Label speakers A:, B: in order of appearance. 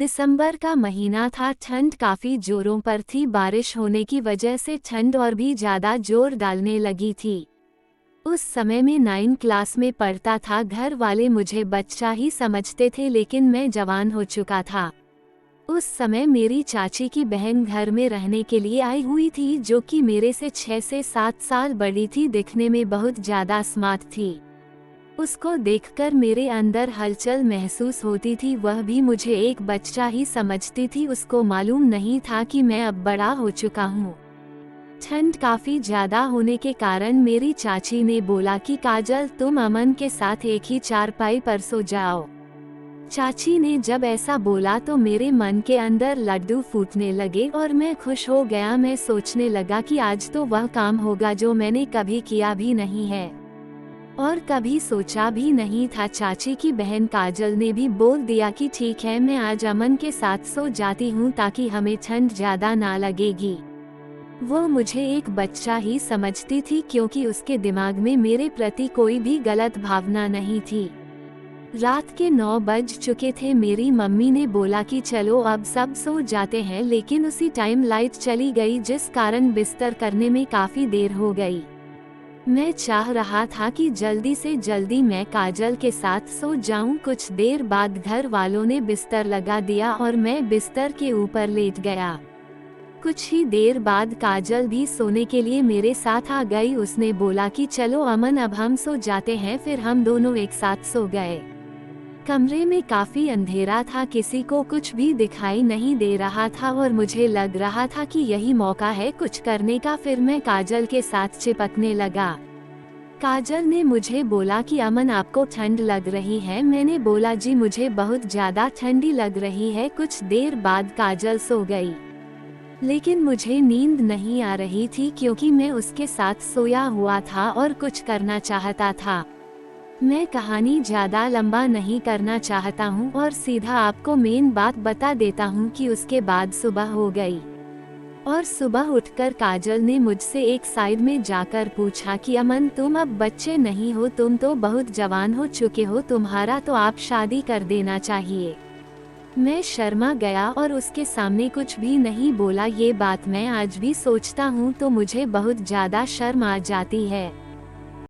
A: दिसंबर का महीना था। ठंड काफ़ी जोरों पर थी। बारिश होने की वजह से ठंड और भी ज़्यादा जोर डालने लगी थी। उस समय में 9 क्लास में पढ़ता था। घर वाले मुझे बच्चा ही समझते थे, लेकिन मैं जवान हो चुका था। उस समय मेरी चाची की बहन घर में रहने के लिए आई हुई थी, जो कि मेरे से 6 से 7 साल बड़ी थी। दिखने में बहुत ज़्यादा स्मार्ट थी। उसको देखकर मेरे अंदर हलचल महसूस होती थी। वह भी मुझे एक बच्चा ही समझती थी। उसको मालूम नहीं था कि मैं अब बड़ा हो चुका हूँ। ठंड काफ़ी ज़्यादा होने के कारण मेरी चाची ने बोला कि काजल, तुम अमन के साथ एक ही चारपाई पर सो जाओ। चाची ने जब ऐसा बोला तो मेरे मन के अंदर लड्डू फूटने लगे और मैं खुश हो गया। मैं सोचने लगा कि आज तो वह काम होगा जो मैंने कभी किया भी नहीं है और कभी सोचा भी नहीं था। चाची की बहन काजल ने भी बोल दिया कि ठीक है, मैं आज अमन के साथ सो जाती हूँ ताकि हमें ठंड ज़्यादा ना लगेगी। वो मुझे एक बच्चा ही समझती थी, क्योंकि उसके दिमाग में मेरे प्रति कोई भी गलत भावना नहीं थी। रात के 9 बज चुके थे। मेरी मम्मी ने बोला कि चलो अब सब सो जाते हैं, लेकिन उसी टाइम लाइट चली गई, जिस कारण बिस्तर करने में काफ़ी देर हो गई। मैं चाह रहा था कि जल्दी से जल्दी मैं काजल के साथ सो जाऊं। कुछ देर बाद घर वालों ने बिस्तर लगा दिया और मैं बिस्तर के ऊपर लेट गया। कुछ ही देर बाद काजल भी सोने के लिए मेरे साथ आ गई। उसने बोला कि चलो अमन, अब हम सो जाते हैं। फिर हम दोनों एक साथ सो गए। कमरे में काफी अंधेरा था, किसी को कुछ भी दिखाई नहीं दे रहा था और मुझे लग रहा था कि यही मौका है कुछ करने का। फिर मैं काजल के साथ चिपकने लगा। काजल ने मुझे बोला कि अमन, आपको ठंड लग रही है? मैंने बोला जी, मुझे बहुत ज्यादा ठंडी लग रही है। कुछ देर बाद काजल सो गई, लेकिन मुझे नींद नहीं आ रही थी, क्योंकि मैं उसके साथ सोया हुआ था और कुछ करना चाहता था। मैं कहानी ज़्यादा लंबा नहीं करना चाहता हूँ और सीधा आपको मेन बात बता देता हूँ कि उसके बाद सुबह हो गई और सुबह उठकर काजल ने मुझसे एक साइड में जाकर पूछा कि अमन, तुम अब बच्चे नहीं हो, तुम तो बहुत जवान हो चुके हो, तुम्हारा तो आप शादी कर देना चाहिए। मैं शर्मा गया और उसके सामने कुछ भी नहीं बोला। ये बात मैं आज भी सोचता हूँ तो मुझे बहुत ज़्यादा शर्म आ जाती है।